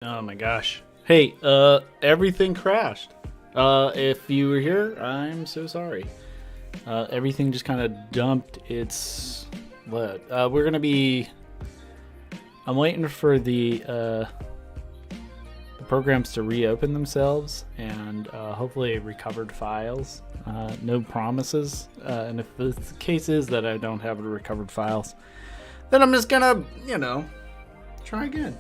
Oh my gosh. Hey, everything crashed. If you were here, I'm so sorry. Everything just kind of dumped its what? We're gonna be. I'm waiting for the programs to reopen themselves and hopefully recovered files. No promises. And if the case is that I don't have the recovered files, then I'm just gonna, try again.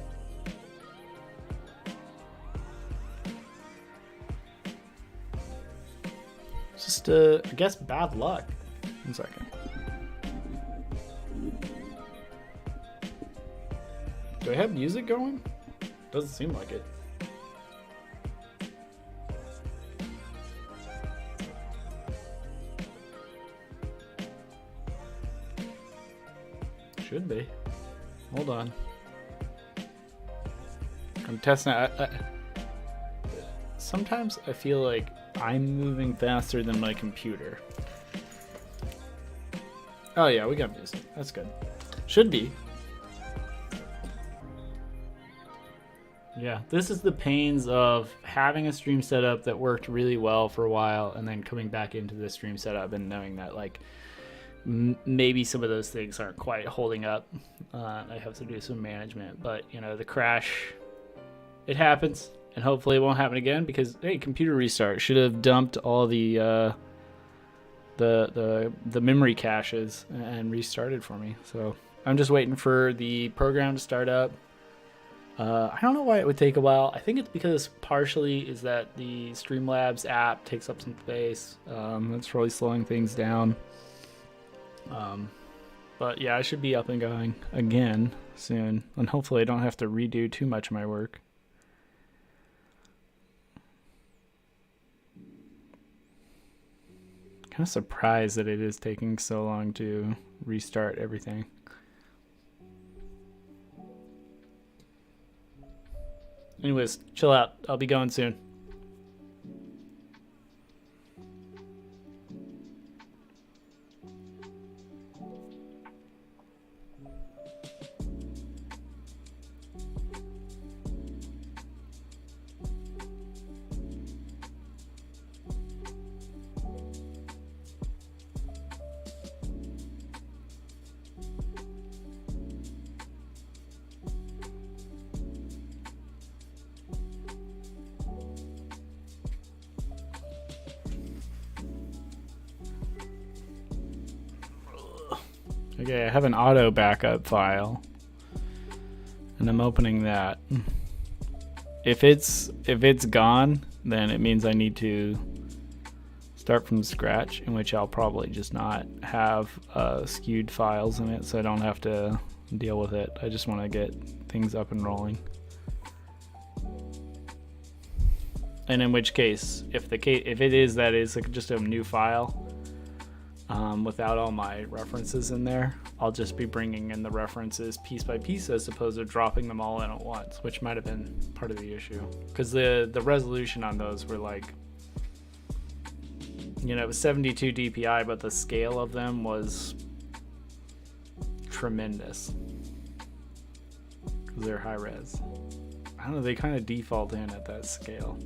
Just, I guess, bad luck. 1 second. Do I have music going? Doesn't seem like it. Should be. Hold on. I'm testing. Sometimes I feel like I'm moving faster than my computer. Oh yeah, we got music. That's good. Should be. Yeah, this is the pains of having a stream setup that worked really well for a while and then coming back into the stream setup and knowing that like maybe some of those things aren't quite holding up. I have to do some management, but the crash, it happens. And hopefully it won't happen again because hey, computer restart should have dumped all the memory caches and restarted for me. So I'm just waiting for the program to start up. I don't know why it would take a while. I think it's because partially is that the Streamlabs app takes up some space. That's really slowing things down. But yeah, I should be up and going again soon, and hopefully I don't have to redo too much of my work. Kind of surprised that it is taking so long to restart everything. Anyways, chill out. I'll be going soon. Okay, I have an auto backup file, and I'm opening that. If it's gone, then it means I need to start from scratch, in which I'll probably just not have skewed files in it, so I don't have to deal with it. I just want to get things up and rolling. And in which case, if it is that is like just a new file. Without all my references in there, I'll just be bringing in the references piece by piece as opposed to dropping them all in at once, which might have been part of the issue. Because the resolution on those were like, it was 72 DPI, but the scale of them was tremendous. Because they're high res. I don't know, they kind of default in at that scale.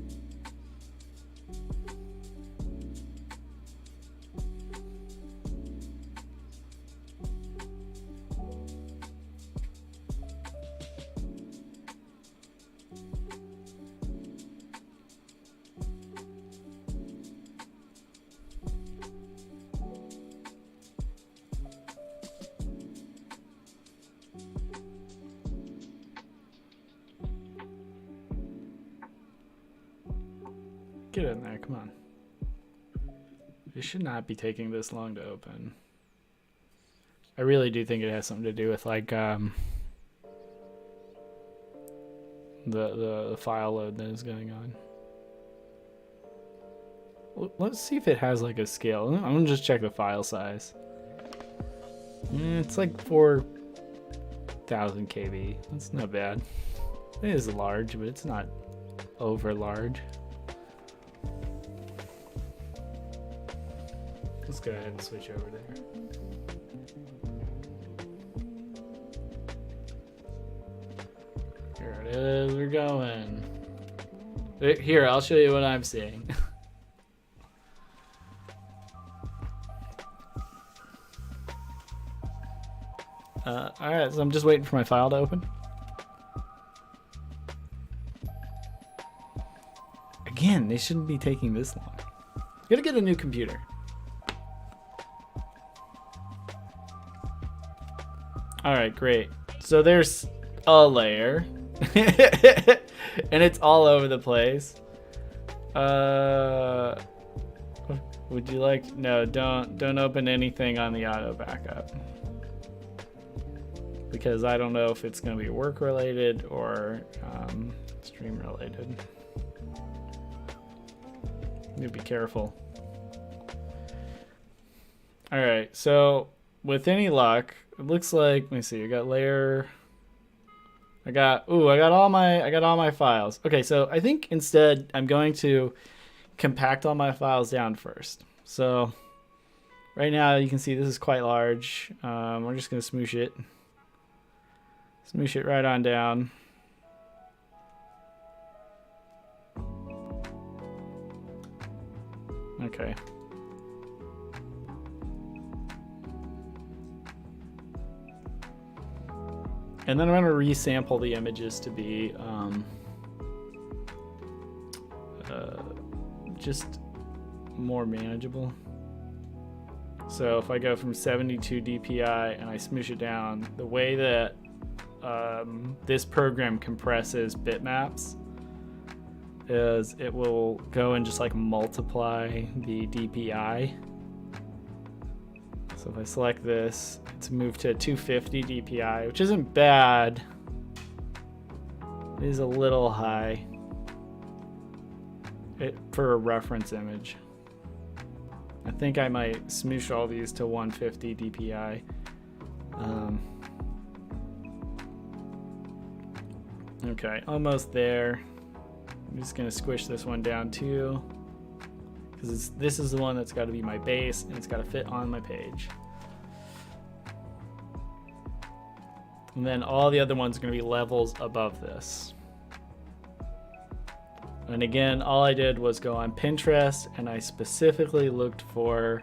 Get in there, come on. It should not be taking this long to open. I really do think it has something to do with like the file load that is going on. Let's see if it has like a scale. I'm gonna just check the file size. It's like 4,000 KB. That's not bad. It is large, but it's not over large. Let's go ahead and switch over there. Here it 'cause we're going. Here, I'll show you what I'm seeing. Alright, so I'm just waiting for my file to open. Again, they shouldn't be taking this long. Gotta get a new computer. Alright, great. So there's a layer. And it's all over the place. Would you like... No, don't open anything on the auto backup. Because I don't know if it's going to be work related or stream related. You need to be careful. Alright, so with any luck, it looks like, let me see, I got layer. I got all my files. Okay, so I think instead I'm going to compact all my files down first. So right now you can see this is quite large. We're just gonna smoosh it. Smoosh it right on down. Okay. And then I'm going to resample the images to be just more manageable. So if I go from 72 DPI and I smoosh it down, the way that this program compresses bitmaps is it will go and just like multiply the DPI. So if I select this, it's moved to 250 DPI, which isn't bad. It is a little high for a reference image. I think I might smoosh all these to 150 DPI. Okay, almost there. I'm just gonna squish this one down too, because this is the one that's got to be my base and it's got to fit on my page. And then all the other ones are going to be levels above this. And again, all I did was go on Pinterest and I specifically looked for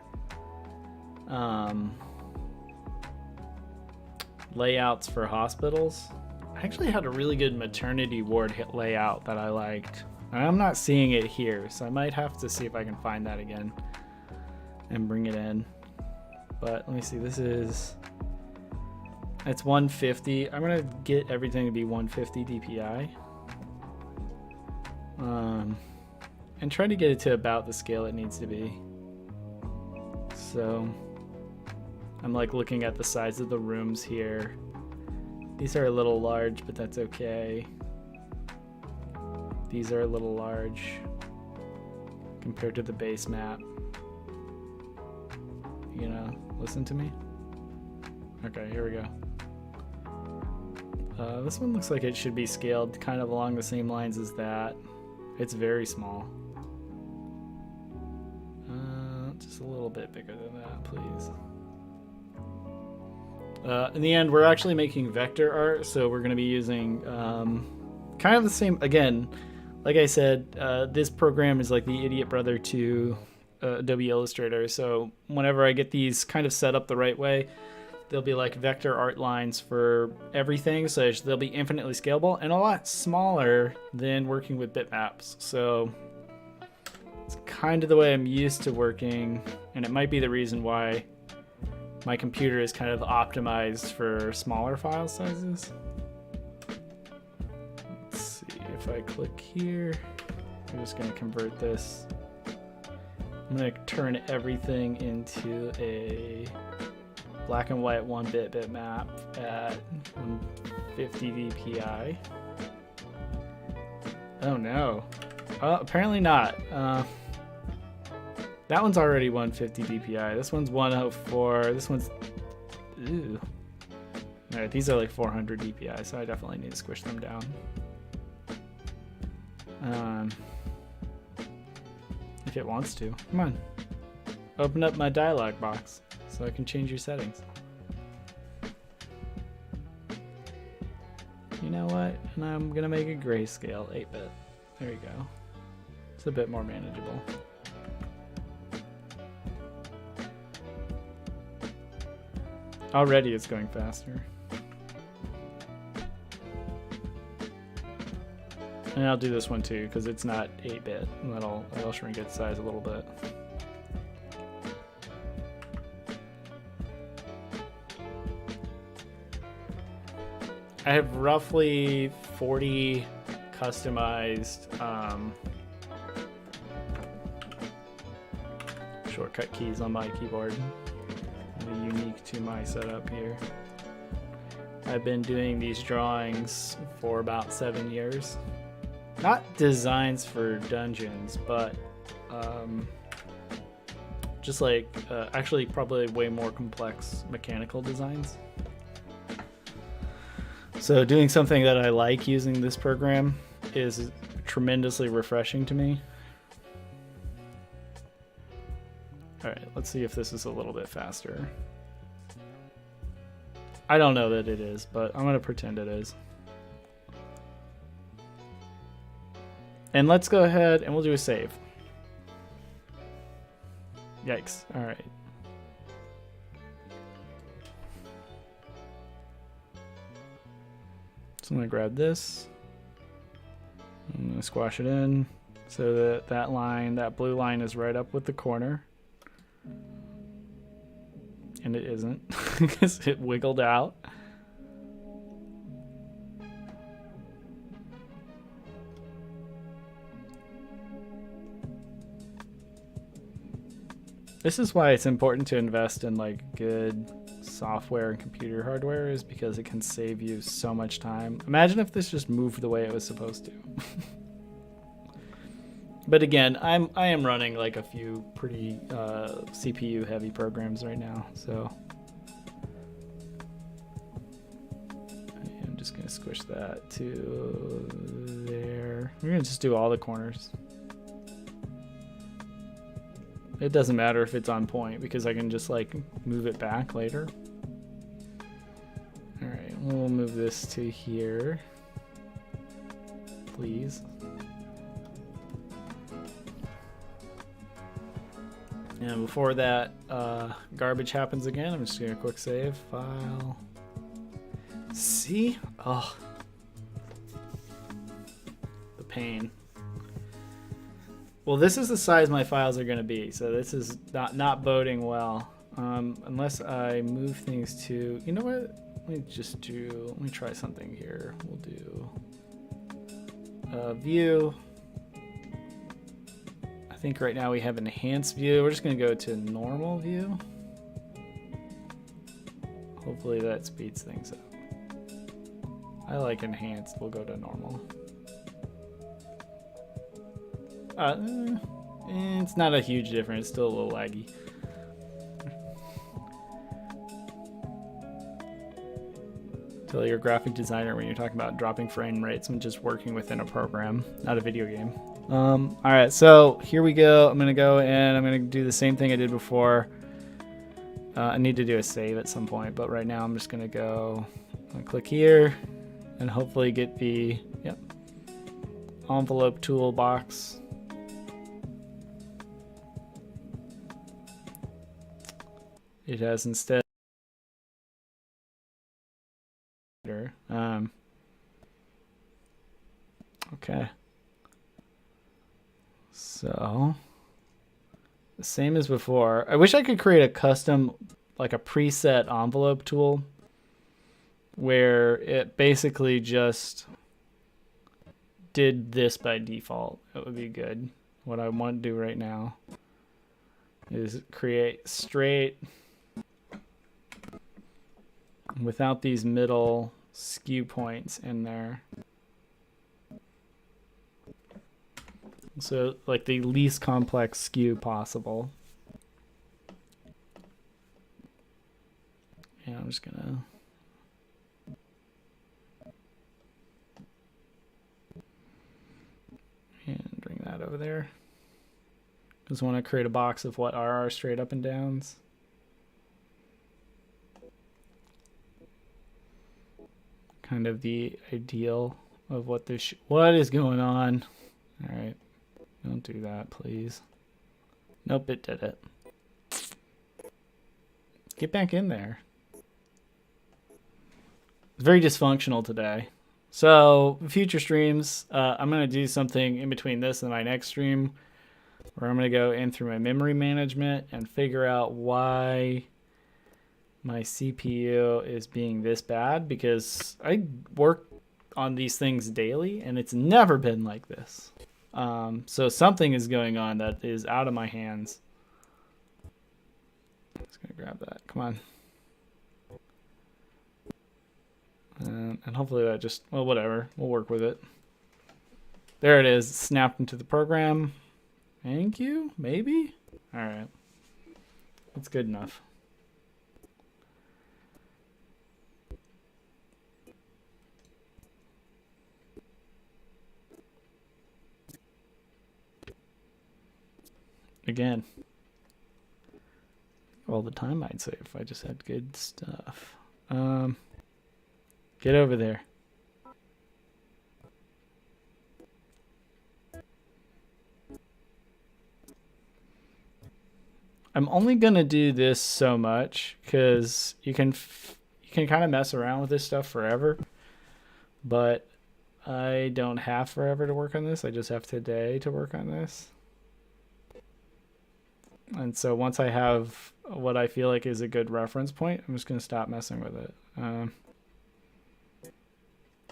layouts for hospitals. I actually had a really good maternity ward layout that I liked. And I'm not seeing it here, so I might have to see if I can find that again and bring it in. But let me see, it's 150. I'm gonna get everything to be 150 DPI. And try to get it to about the scale it needs to be. So I'm like looking at the size of the rooms here. These are a little large, but that's okay. These are a little large compared to the base map. You know, listen to me. Okay, here we go. This one looks like it should be scaled kind of along the same lines as that. It's very small. Just a little bit bigger than that, please. In the end, we're actually making vector art, so we're going to be using kind of the same, again, like I said, this program is like the idiot brother to Adobe Illustrator, so whenever I get these kind of set up the right way, they'll be like vector art lines for everything, so they'll be infinitely scalable and a lot smaller than working with bitmaps. So it's kind of the way I'm used to working, and it might be the reason why my computer is kind of optimized for smaller file sizes. Let's see, if I click here, I'm just going to convert this. I'm going to turn everything into a black and white 1-bit bitmap at 150 DPI. Oh no. Apparently not. That one's already 150 DPI. This one's 104. This one's... Ooh. Alright, these are like 400 DPI, so I definitely need to squish them down. If it wants to. Come on. Open up my dialog box so I can change your settings. You know what? And I'm gonna make a grayscale 8-bit. There you go. It's a bit more manageable. Already it's going faster. And I'll do this one too, because it's not 8-bit. And that'll shrink its size a little bit. I have roughly 40 customized shortcut keys on my keyboard. Unique to my setup here. I've been doing these drawings for about 7 years. Not designs for dungeons, but just like actually probably way more complex mechanical designs. So doing something that I like using this program is tremendously refreshing to me. All right, let's see if this is a little bit faster. I don't know that it is, but I'm gonna pretend it is. And let's go ahead and we'll do a save. Yikes, all right. So I'm gonna grab this. I'm gonna squash it in so that that line, that blue line is right up with the corner. And it isn't because it wiggled out. This is why it's important to invest in like good software and computer hardware, is because it can save you so much time. Imagine if this just moved the way it was supposed to. But again, I am running like a few pretty CPU heavy programs right now, so I'm just gonna squish that to there. We're gonna just do all the corners. It doesn't matter if it's on point because I can just like move it back later. All right, we'll move this to here, please. And before that garbage happens again, I'm just gonna quick save, file. See? Oh, the pain. Well, this is the size my files are gonna be, so this is not boding well. Unless I move things to, you know what? Let me try something here. We'll do view. I think right now we have enhanced view. We're just gonna go to normal view. Hopefully that speeds things up. I like enhanced, we'll go to normal. It's not a huge difference, it's still a little laggy. Tell your graphic designer when you're talking about dropping frame rates and just working within a program, not a video game. All right, so here we go. I'm gonna go and I'm gonna do the same thing I did before. I need to do a save at some point, but right now I'm just gonna go and click here and hopefully get the envelope toolbox. It has instead okay. So the same as before. I wish I could create a custom, like a preset envelope tool where it basically just did this by default. That would be good. What I want to do right now is create straight without these middle skew points in there. So like the least complex skew possible. And I'm just gonna bring that over there. Just want to create a box of what are our straight up and downs. kind of the ideal of what this what is going on. All right, don't do that, please. Nope, it did it. Get back in there. It's very dysfunctional today. So future streams, I'm gonna do something in between this and my next stream, where I'm gonna go in through my memory management and figure out why my CPU is being this bad, because I work on these things daily and it's never been like this. So something is going on that is out of my hands. I'm just gonna grab that. Come on. And hopefully that just, well, whatever. We'll work with it. There it is. Snapped into the program. Thank you. Maybe? All right. That's good enough. Again. All the time, I'd say, if I just had good stuff. Get over there. I'm only gonna do this so much because you can kind of mess around with this stuff forever, but I don't have forever to work on this. I just have today to work on this. And so once I have what I feel like is a good reference point, I'm just gonna stop messing with it.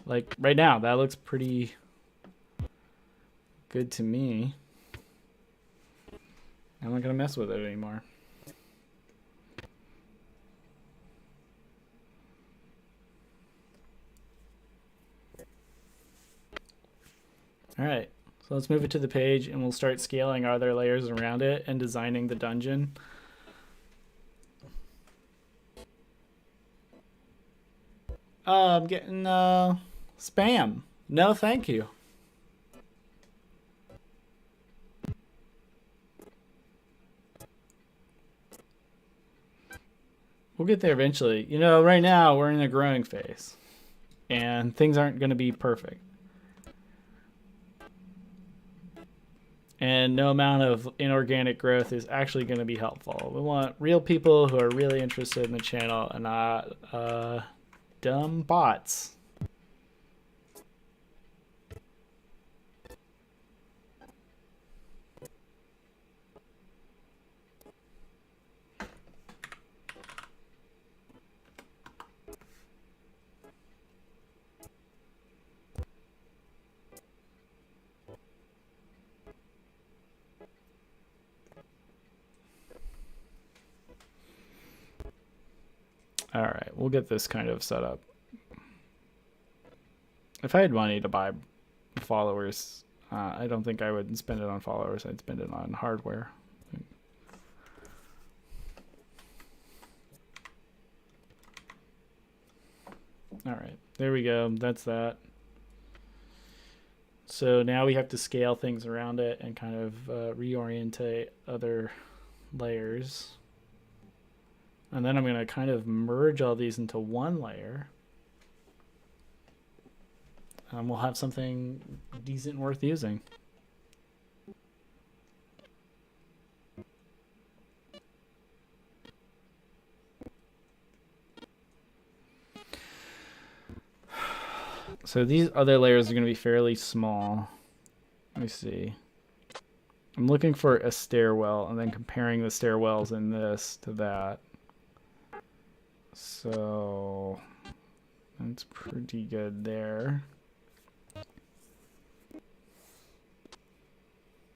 Like right now, that looks pretty good to me. I'm not gonna mess with it anymore. All right, so let's move it to the page and we'll start scaling our other layers around it and designing the dungeon. I'm getting spam. No, thank you. We'll get there eventually. You know, right now we're in a growing phase and things aren't going to be perfect. And no amount of inorganic growth is actually going to be helpful. We want real people who are really interested in the channel and not dumb bots. All right, we'll get this kind of set up. If I had money to buy followers, I don't think I would spend it on followers. I'd spend it on hardware. All right, there we go. That's that. So now we have to scale things around it and kind of reorientate other layers. And then I'm going to kind of merge all these into one layer. We'll have something decent and worth using. So these other layers are going to be fairly small. Let me see. I'm looking for a stairwell and then comparing the stairwells in this to that. So that's pretty good there.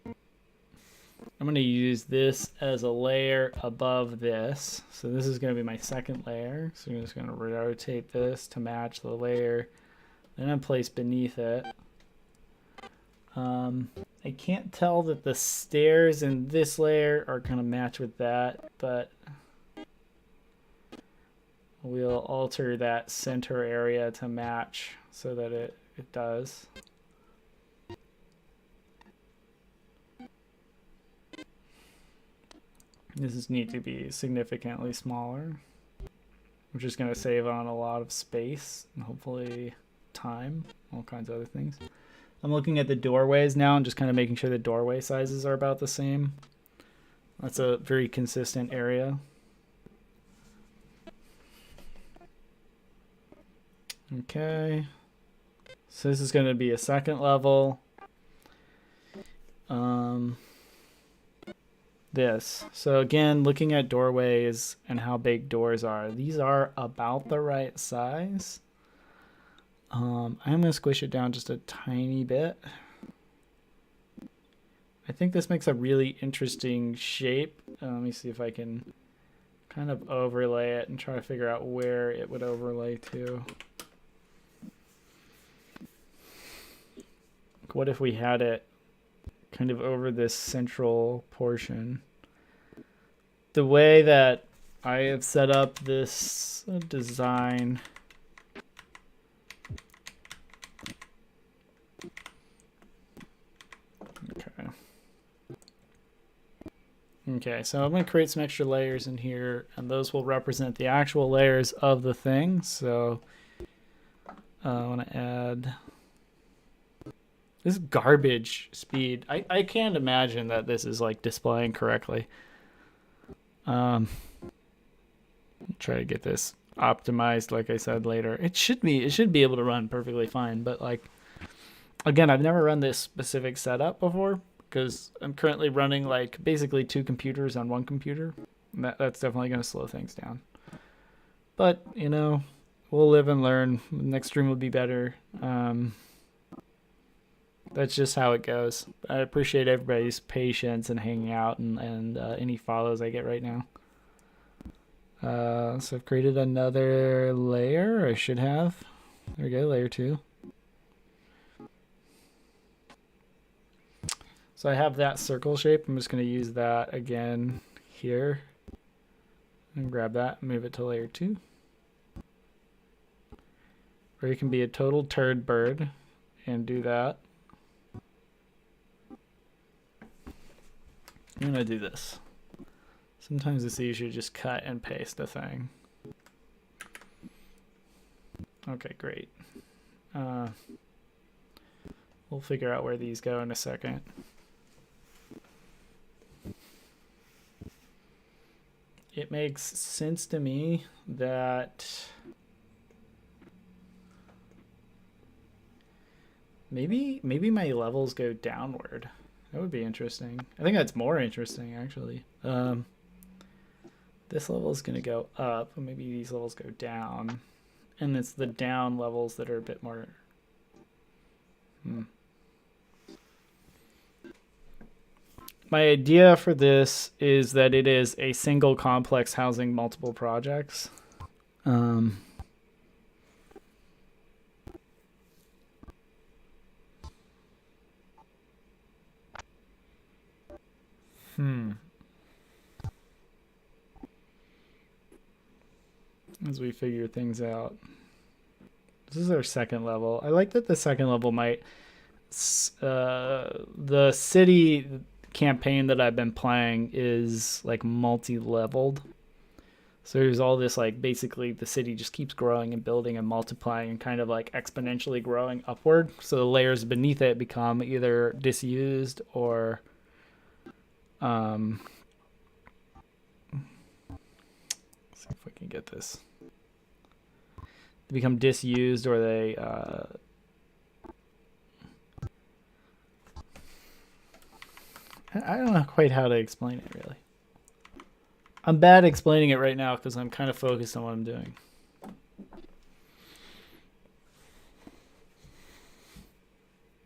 I'm going to use this as a layer above this. So this is going to be my second layer. So I'm just going to rotate this to match the layer. Then I'm placed beneath it. I can't tell that the stairs in this layer are going to match with that, but we'll alter that center area to match so that it does. This is need to be significantly smaller. which is going to save on a lot of space and hopefully time, all kinds of other things. I'm looking at the doorways now and just kind of making sure the doorway sizes are about the same. That's a very consistent area. Okay. So this is going to be a second level. This. So again, looking at doorways and how big doors are. These are about the right size. I'm going to squish it down just a tiny bit. I think this makes a really interesting shape. Let me see if I can kind of overlay it and try to figure out where it would overlay to. What if we had it kind of over this central portion? The way that I have set up this design, okay, so I'm going to create some extra layers in here, and those will represent the actual layers of the thing. So I want to add this garbage speed. I can't imagine that this is like displaying correctly. Try to get this optimized, like I said later. It should be able to run perfectly fine, but like again, I've never run this specific setup before because I'm currently running like basically 2 computers on 1 computer. And that's definitely going to slow things down. But, you know, we'll live and learn. The next stream will be better. That's just how it goes. I appreciate everybody's patience and hanging out and any follows I get right now. So I've created another layer. I should have. There we go, layer 2. So I have that circle shape. I'm just going to use that again here. And grab that and move it to layer 2. Or you can be a total turd bird and do that. I'm going to do this. Sometimes it's easier to just cut and paste a thing. Okay, great. We'll figure out where these go in a second. It makes sense to me that maybe my levels go downward. That would be interesting. I think that's more interesting, actually. This level is going to go up. Maybe these levels go down. And it's the down levels that are a bit more... My idea for this is that it is a single complex housing multiple projects. As we figure things out. This is our second level. I like that the second level might... the city campaign that I've been playing is like multi-leveled. So there's all this like basically the city just keeps growing and building and multiplying and kind of like exponentially growing upward. So the layers beneath it become either disused or let's see if we can get this. They become disused or they I don't know quite how to explain it, really. I'm bad explaining it right now because I'm kind of focused on what I'm doing.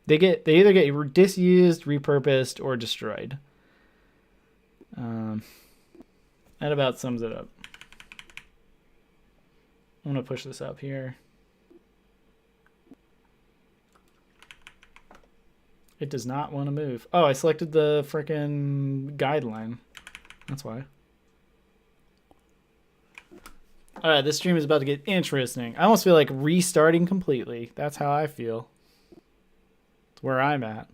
They either get disused, repurposed, or destroyed. That about sums it up. I'm going to push this up here. It does not want to move. Oh, I selected the frickin' guideline. That's why. Alright, this stream is about to get interesting. I almost feel like restarting completely. That's how I feel. It's where I'm at.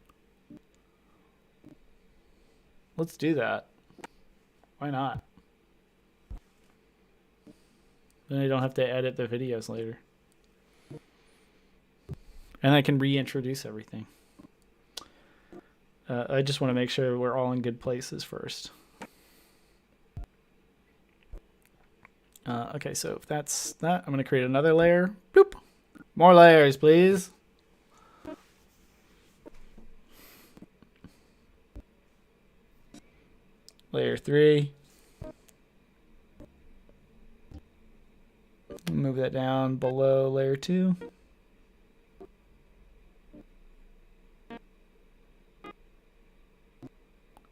Let's do that. Why not? Then I don't have to edit the videos later. And I can reintroduce everything. I just want to make sure we're all in good places first. Okay, so if that's that, I'm going to create another layer. Bloop. More layers, please. Layer 3. Move that down below layer 2.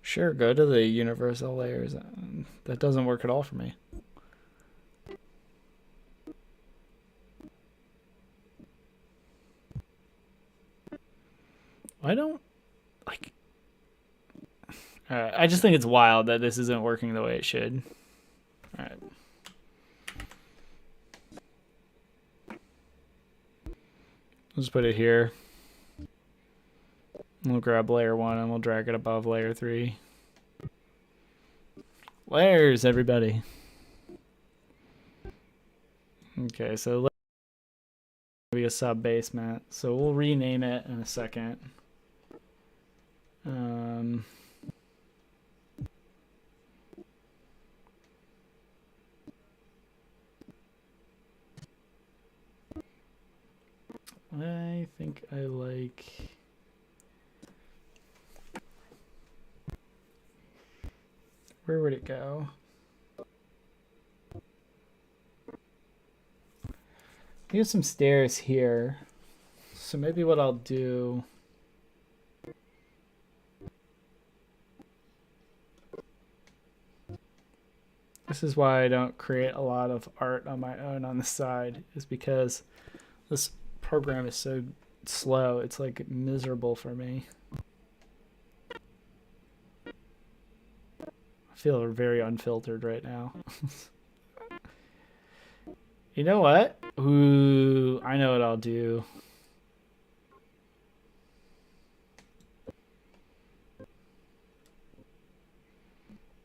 Sure, go to the universal layers. That doesn't work at all for me. I don't like. Alright, I just think it's wild that this isn't working the way it should. Alright. Let's put it here. We'll grab layer 1 and we'll drag it above layer 3. Layers, everybody. Okay, so let's be a sub basement. So we'll rename it in a second. I think I like. Where would it go? We have some stairs here. So maybe what I'll do. This is why I don't create a lot of art on my own on the side, is because this program is so slow. It's like miserable for me. I feel very unfiltered right now. You know what? Ooh, I know what I'll do.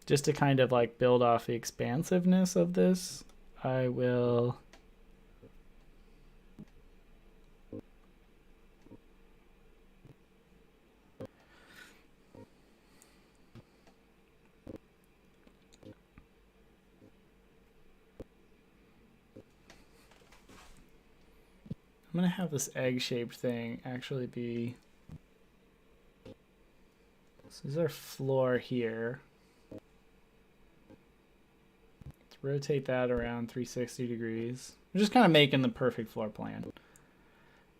Just to kind of like build off the expansiveness of this, I will I'm gonna have this egg-shaped thing actually be. So this is our floor here. Let's rotate that around 360 degrees. I'm just kind of making the perfect floor plan.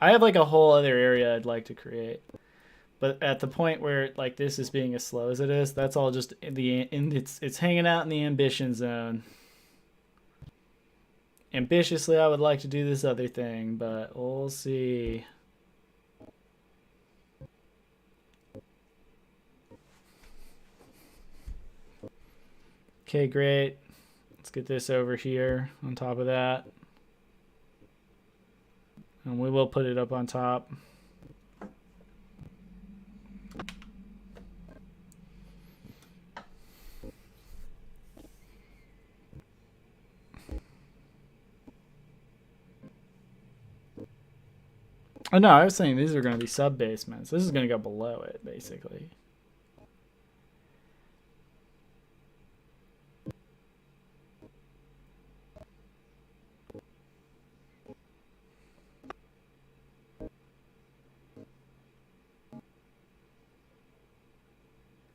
I have like a whole other area I'd like to create, but at the point where like this is being as slow as it is, that's all just it's hanging out in the ambition zone. Ambitiously, I would like to do this other thing, but we'll see. Okay, great. Let's get this over here on top of that. And we will put it up on top. Oh no, I was saying these are going to be sub basements. This is going to go below it, basically.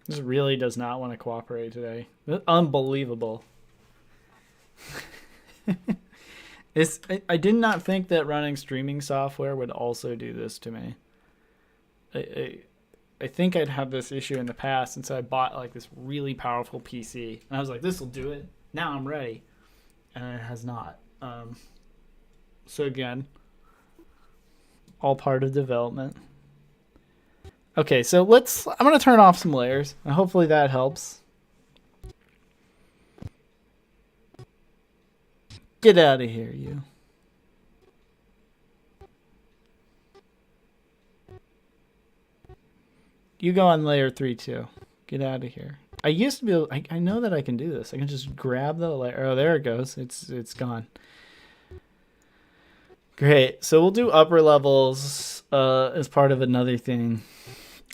This really does not want to cooperate today. Unbelievable. I did not think that running streaming software would also do this to me. I think I'd have this issue in the past, and so I bought like this really powerful PC, and I was like, this will do it. Now I'm ready. And it has not. So again, all part of development. Okay, so I'm going to turn off some layers, and hopefully that helps. Get out of here, you. You go on layer 3 too. Get out of here. I used to be able, I know that I can do this. I can just grab the layer. Oh, there it goes. It's gone. Great. So we'll do upper levels as part of another thing.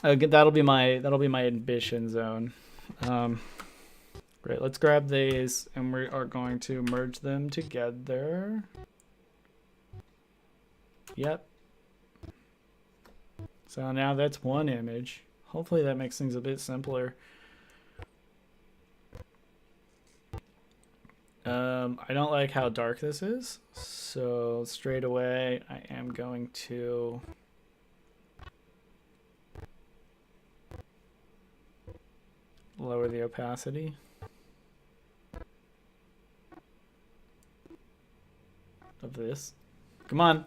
That'll be my ambition zone. Great. Let's grab these, and we are going to merge them together. Yep. So now that's one image. Hopefully that makes things a bit simpler. I don't like how dark this is, so straight away I am going to lower the opacity. Of this. Come on.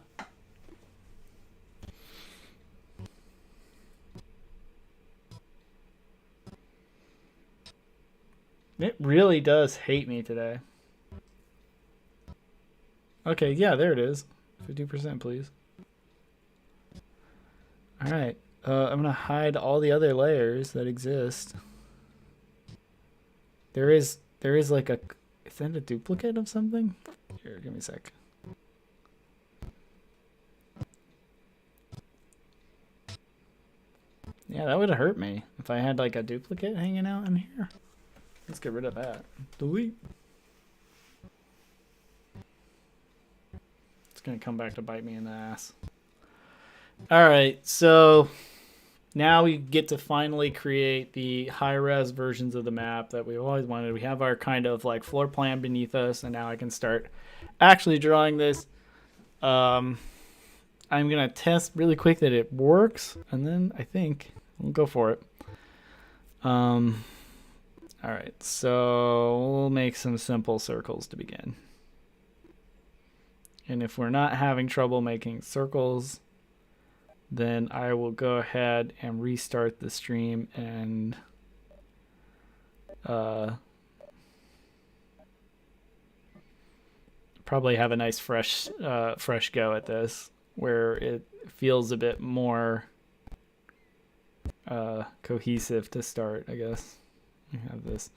It really does hate me today. Okay, yeah, there it is. 50%, please. All right. I'm going to hide all the other layers that exist. There is like a... Is that a duplicate of something? Here, give me a sec. Yeah, that would have hurt me if I had like a duplicate hanging out in here. Let's get rid of that. Delete. It's going to come back to bite me in the ass. All right, so now we get to finally create the high-res versions of the map that we've always wanted. We have our kind of like floor plan beneath us, and now I can start actually drawing this. I'm going to test really quick that it works, and then I think we'll go for it. All right, so we'll make some simple circles to begin. And if we're not having trouble making circles, then I will go ahead and restart the stream and probably have a nice fresh go at this, where it feels a bit more cohesive to start, I guess. I have this.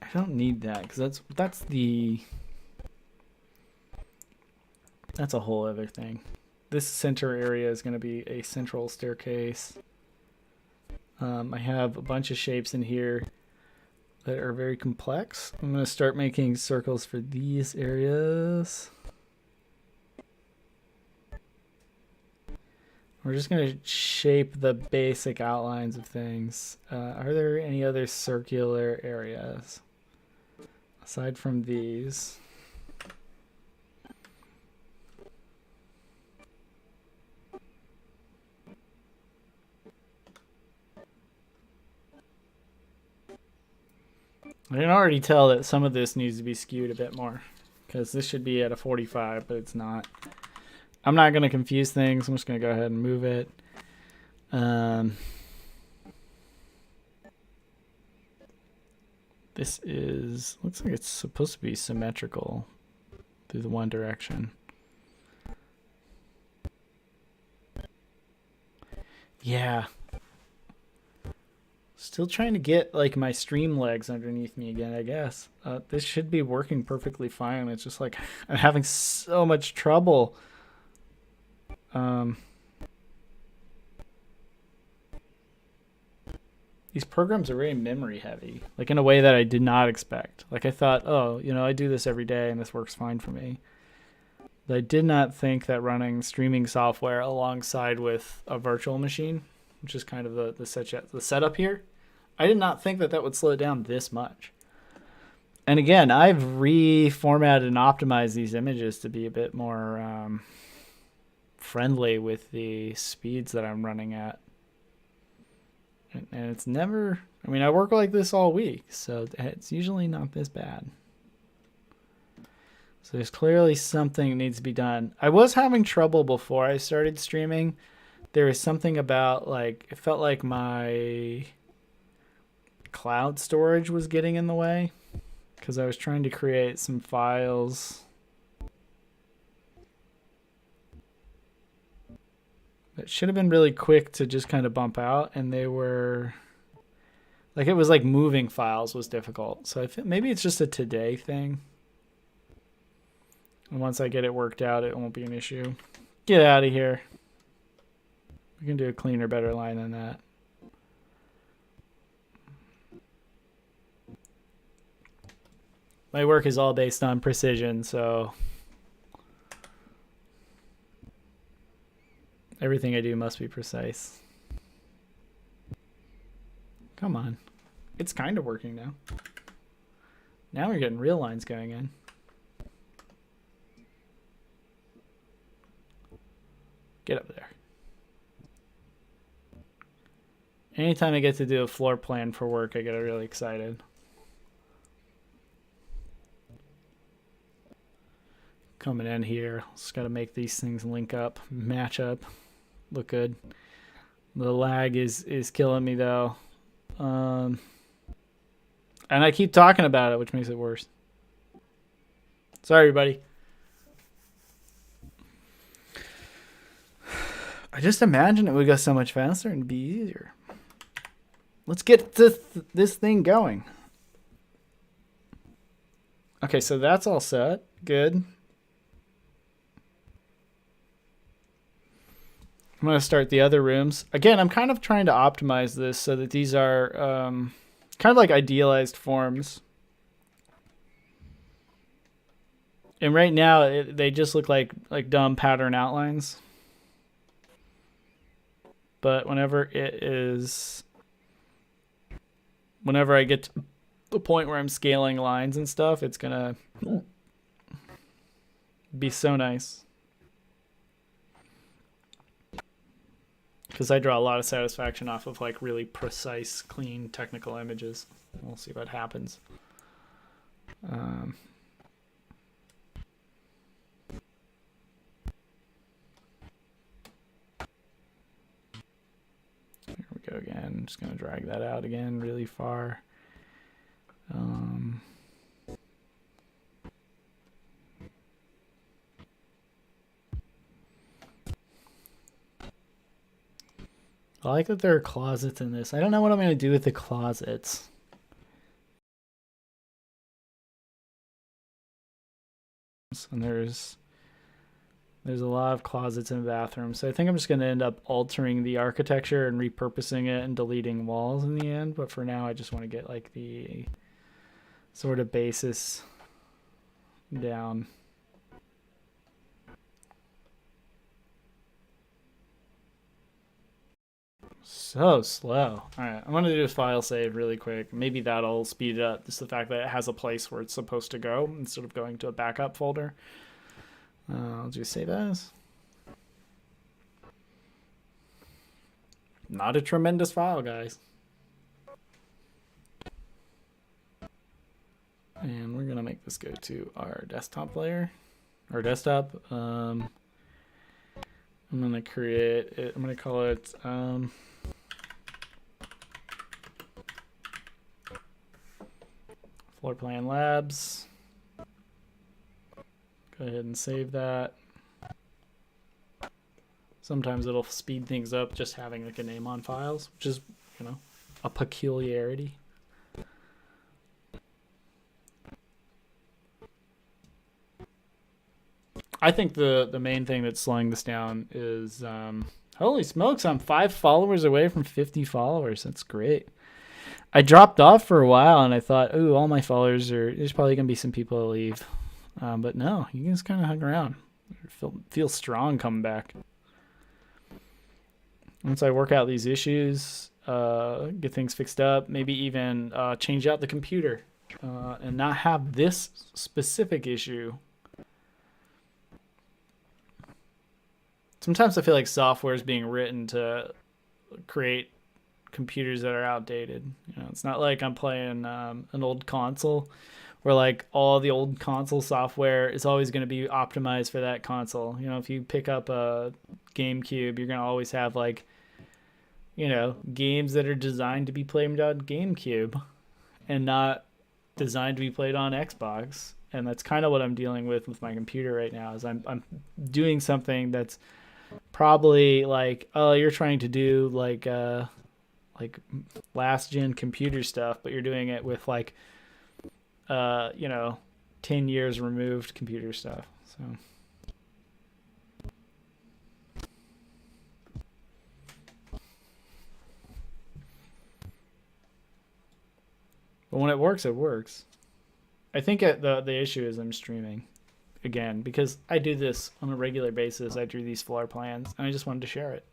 I don't need that because that's a whole other thing. This center area is going to be a central staircase. I have a bunch of shapes in here that are very complex. I'm going to start making circles for these areas. We're just going to shape the basic outlines of things. Are there any other circular areas aside from these? I can already tell that some of this needs to be skewed a bit more, because this should be at a 45, but it's not. I'm not going to confuse things. I'm just going to go ahead and move it. This looks like it's supposed to be symmetrical through the one direction. Yeah. Still trying to get like my stream legs underneath me again, I guess. This should be working perfectly fine. It's just like I'm having so much trouble. These programs are very memory heavy, like in a way that I did not expect. Like I thought, oh, I do this every day and this works fine for me. But I did not think that running streaming software alongside with a virtual machine, which is kind of the setup here, I did not think that would slow it down this much. And again, I've reformatted and optimized these images to be a bit more friendly with the speeds that I'm running at. And it's never, I work like this all week, so it's usually not this bad. So there's clearly something that needs to be done. I was having trouble before I started streaming. There was something about, like, it felt like my cloud storage was getting in the way because I was trying to create some files that should have been really quick to just kind of bump out, and they were like, it was like moving files was difficult. So I think maybe it's just a today thing. And once I get it worked out, it won't be an issue. Get out of here. We can do a cleaner, better line than that. My work is all based on precision, so everything I do must be precise. Come on. It's kind of working now. Now we're getting real lines going in. Get up there. Anytime I get to do a floor plan for work, I get really excited. Coming in here, just got to make these things link up, match up, look good. The lag is killing me though. And I keep talking about it, which makes it worse. Sorry, everybody. I just imagine it would go so much faster and be easier. Let's get this thing going. Okay, so that's all set. Good. I'm going to start the other rooms. Again, I'm kind of trying to optimize this so that these are kind of like idealized forms. And right now, they just look like dumb pattern outlines. But whenever I get to the point where I'm scaling lines and stuff, it's going to be so nice. Because I draw a lot of satisfaction off of like really precise, clean, technical images. We'll see what happens. Here we go again. I'm just going to drag that out again really far. I like that there are closets in this. I don't know what I'm going to do with the closets. And there's a lot of closets in the bathroom. So I think I'm just going to end up altering the architecture and repurposing it and deleting walls in the end. But for now, I just want to get like the sort of basis down. So slow. All right, I'm going to do a file save really quick. Maybe that'll speed it up. Just the fact that it has a place where it's supposed to go instead of going to a backup folder. I'll just save as. Not a tremendous file, guys. And we're going to make this go to our desktop layer. Our desktop. I'm going to create it. I'm going to call it... Floor Plan Labs. Go ahead and save that. Sometimes it'll speed things up just having like a name on files, which is, you know, a peculiarity. I think the main thing that's slowing this down is, holy smokes, I'm 5 followers away from 50 followers. That's great. I dropped off for a while and I thought, ooh, all my followers are, there's probably going to be some people that leave. But no, you can just kind of hang around. Feel strong coming back. Once I work out these issues, get things fixed up, maybe even change out the computer and not have this specific issue. Sometimes I feel like software is being written to create computers that are outdated. You know, it's not like I'm playing an old console where like all the old console software is always going to be optimized for that console. You know, if you pick up a GameCube, you're going to always have like, you know, games that are designed to be played on GameCube and not designed to be played on Xbox. And that's kind of what I'm dealing with my computer right now. Is I'm doing something that's probably like, oh, you're trying to do like last gen computer stuff, but you're doing it with like, you know, 10 years removed computer stuff. So when it works, it works. I think the issue is I'm streaming again because I do this on a regular basis. I drew these floor plans and I just wanted to share it.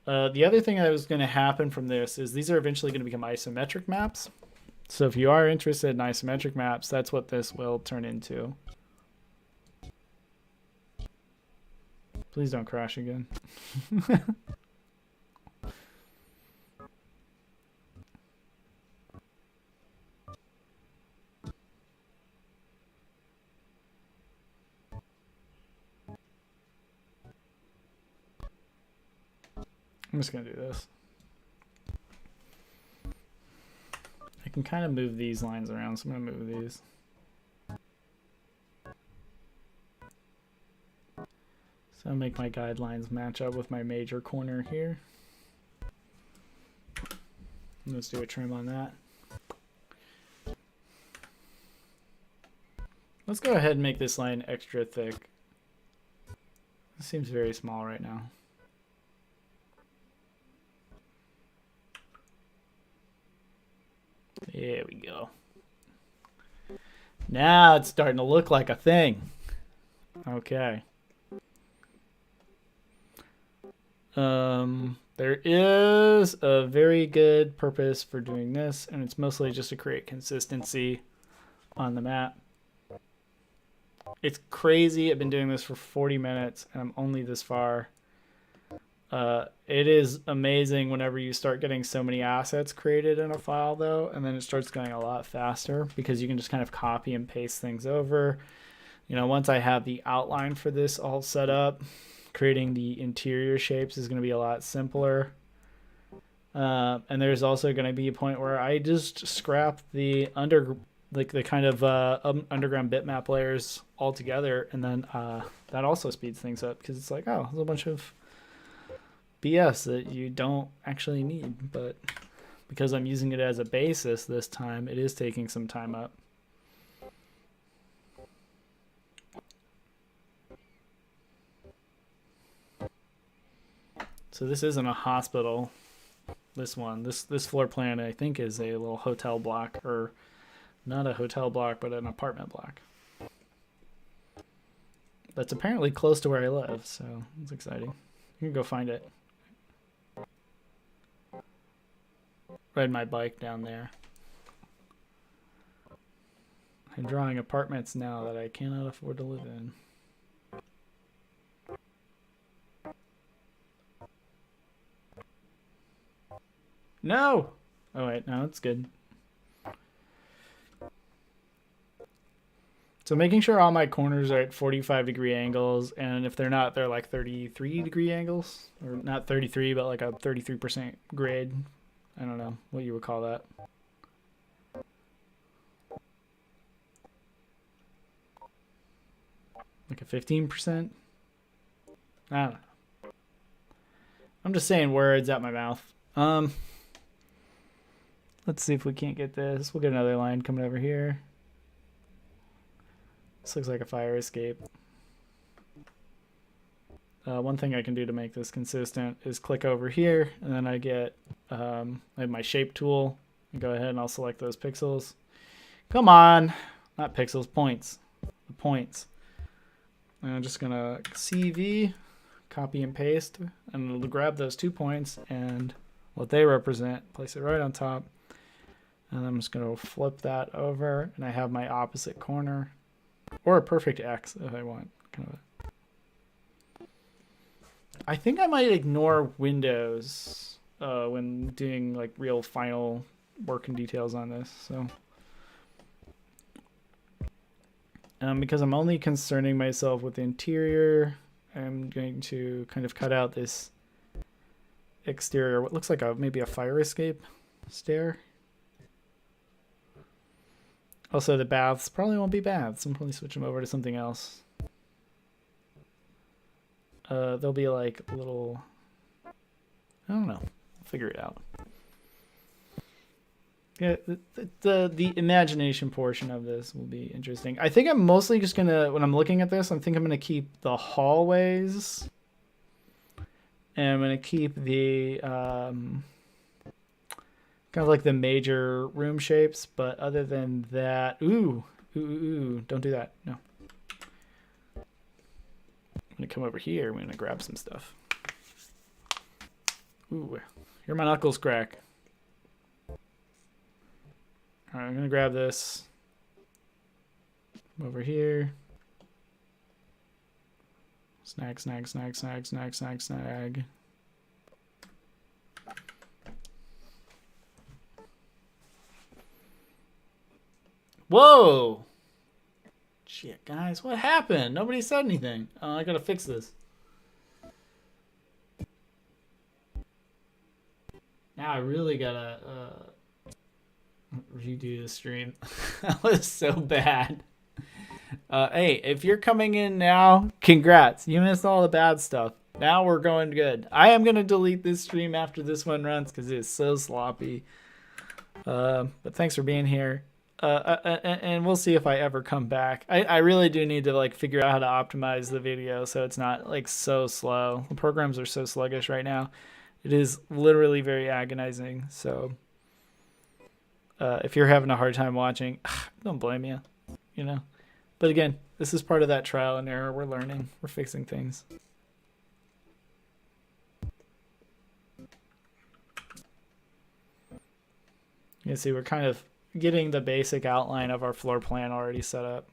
The other thing that was going to happen from this is these are eventually going to become isometric maps. So if you are interested in isometric maps, that's what this will turn into. Please don't crash again. I'm just going to do this. I can kind of move these lines around, so I'm going to move these. So I'll make my guidelines match up with my major corner here. Let's do a trim on that. Let's go ahead and make this line extra thick. It seems very small right now. There we go. Now it's starting to look like a thing. Okay. There is a very good purpose for doing this, and it's mostly just to create consistency on the map. It's crazy. I've been doing this for 40 minutes, and I'm only this far. It is amazing whenever you start getting so many assets created in a file, though, and then it starts going a lot faster because you can just kind of copy and paste things over. You know, once I have the outline for this all set up, creating the interior shapes is going to be a lot simpler. And there's also going to be a point where I just scrap the kind of underground bitmap layers altogether, and then that also speeds things up because it's like, oh, there's a bunch of BS that you don't actually need, but because I'm using it as a basis this time, it is taking some time up. So this isn't a hospital. This floor plan I think is a little hotel block, or not a hotel block, but an apartment block. That's apparently close to where I live, so it's exciting. You can go find it. Ride my bike down there. I'm drawing apartments now that I cannot afford to live in. No! Oh wait, no, it's good. So making sure all my corners are at 45-degree angles, and if they're not, they're like 33-degree angles. Or not 33, but like a 33% grade. I don't know what you would call that. Like a 15%? I don't know. I'm just saying words out my mouth. Let's see if we can't get this. We'll get another line coming over here. This looks like a fire escape. One thing I can do to make this consistent is click over here, and then I get I have my shape tool. And go ahead and I'll select those pixels. Come on, not pixels, points. The points. And I'm just gonna CV, copy and paste, and it'll grab those 2 points and what they represent, place it right on top. And I'm just gonna flip that over, and I have my opposite corner, or a perfect X if I want. Kind of I think I might ignore windows when doing like real final work and details on this. So, because I'm only concerning myself with the interior, I'm going to kind of cut out this exterior, what looks like maybe a fire escape stair. Also, the baths probably won't be baths. I'm probably switch them over to something else. They'll be like little, I don't know, I'll figure it out. Yeah, the imagination portion of this will be interesting. I think I'm mostly just gonna, when I'm looking at this, I'm gonna keep the hallways And I'm going to keep the kind of like the major room shapes. But other than that, ooh, don't do that. No. I'm going to come over here. I'm going to grab some stuff. Ooh, here my knuckles crack. All right, I'm going to grab this. Over here. Snag, snag, snag, snag, snag, snag, snag. Whoa! Shit, guys, what happened? Nobody said anything. I gotta fix this. Now I really gotta redo the stream. That was so bad. Hey, if you're coming in now, congrats. You missed all the bad stuff. Now we're going good. I am going to delete this stream after this one runs because it's so sloppy. But thanks for being here. And we'll see if I ever come back. I really do need to like figure out how to optimize the video so it's not like so slow. The programs are so sluggish right now. It is literally very agonizing. So if you're having a hard time watching, don't blame you, you know. But again, this is part of that trial and error. We're learning. We're fixing things. You can see we're kind of getting the basic outline of our floor plan already set up.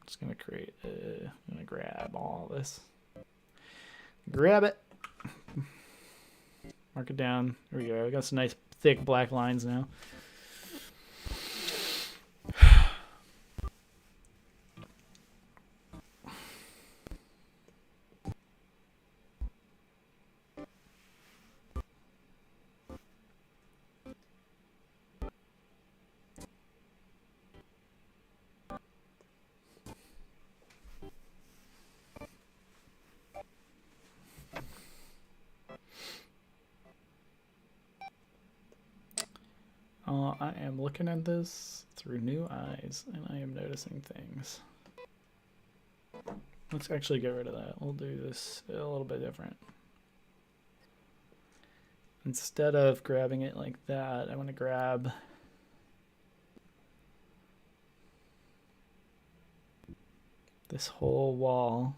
Just going to create, I'm going to grab all this. Grab it. Mark it down. There we go. We got some nice thick black lines now. I am looking at this through new eyes, and I am noticing things. Let's actually get rid of that. We'll do this a little bit different. Instead of grabbing it like that, I want to grab this whole wall.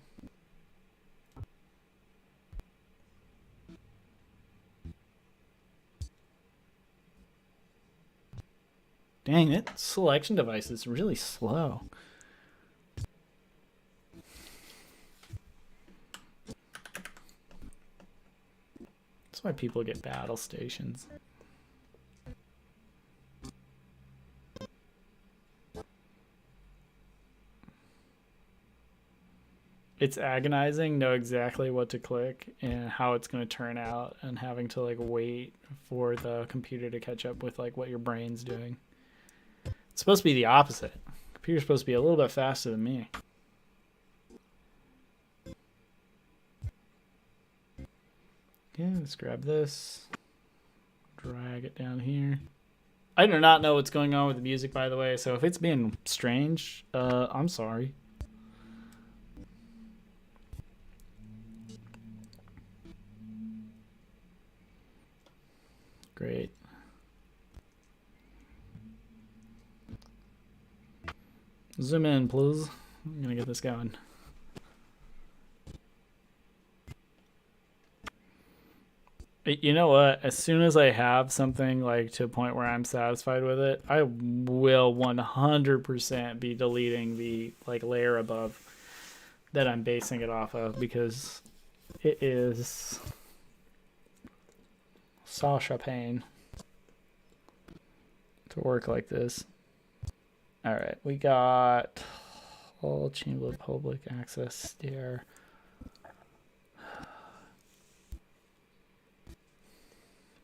Dang it, selection device is really slow. That's why people get battle stations. It's agonizing, know exactly what to click and how it's going to turn out and having to like wait for the computer to catch up with like what your brain's doing. It's supposed to be the opposite. The computer's supposed to be a little bit faster than me. Okay, let's grab this. Drag it down here. I do not know what's going on with the music, by the way, so if it's being strange, I'm sorry. Great. Zoom in, please. I'm gonna get this going. You know what? As soon as I have something like to a point where I'm satisfied with it, I will 100% be deleting the like layer above that I'm basing it off of because it is such a pain to work like this. All right, we got all chamber of public access stair.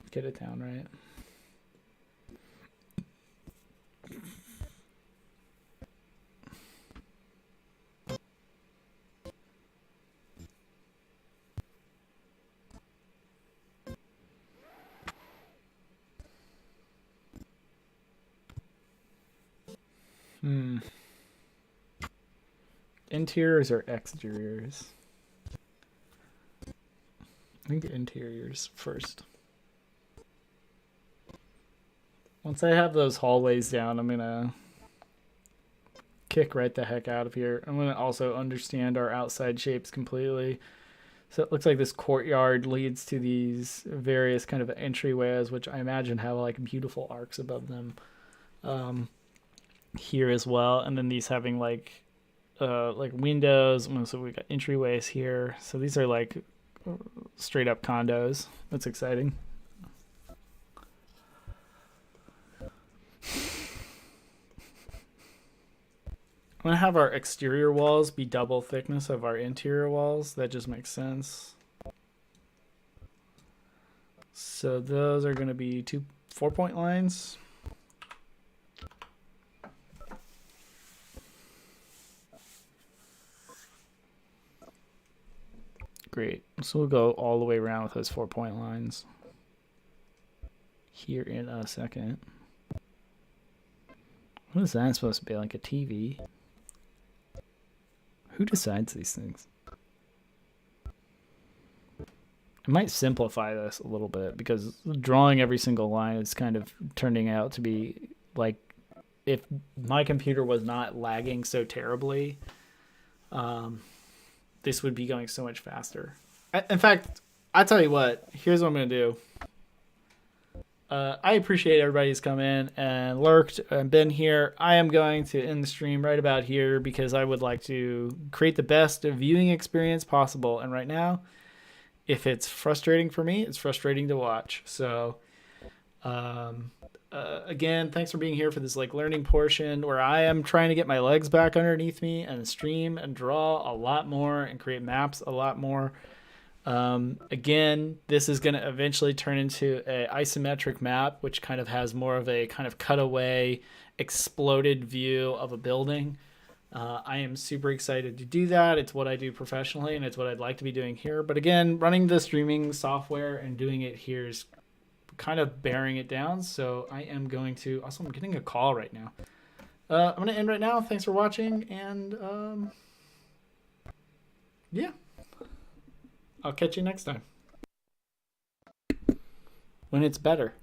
Get it down right. Interiors or exteriors? I think interiors first. Once I have those hallways down, I'm gonna kick right the heck out of here. I'm gonna also understand our outside shapes completely. So it looks like this courtyard leads to these various kind of entryways, which I imagine have like beautiful arcs above them here as well. And then these having like windows. So we got entryways here. So these are like straight up condos. That's exciting. I'm gonna have our exterior walls be double thickness of our interior walls. That just makes sense. So those are gonna be 2 4-point lines. Great. So we'll go all the way around with those 4-point lines here in a second. What is that supposed to be? Like a TV? Who decides these things? I might simplify this a little bit because drawing every single line is kind of turning out to be like, if my computer was not lagging so terribly, this would be going so much faster. In fact, I tell you what, here's what I'm going to do. I appreciate everybody who's come in and lurked and been here. I am going to end the stream right about here because I would like to create the best viewing experience possible. And right now, if it's frustrating for me, it's frustrating to watch. So, again, thanks for being here for this like learning portion where I am trying to get my legs back underneath me and stream and draw a lot more and create maps a lot more. Again, this is going to eventually turn into an isometric map, which kind of has more of a kind of cutaway, exploded view of a building. I am super excited to do that. It's what I do professionally, and it's what I'd like to be doing here. But again, running the streaming software and doing it here is kind of bearing it down. So I am going to... Also, I'm getting a call right now. I'm going to end right now. Thanks for watching, and yeah. I'll catch you next time when it's better.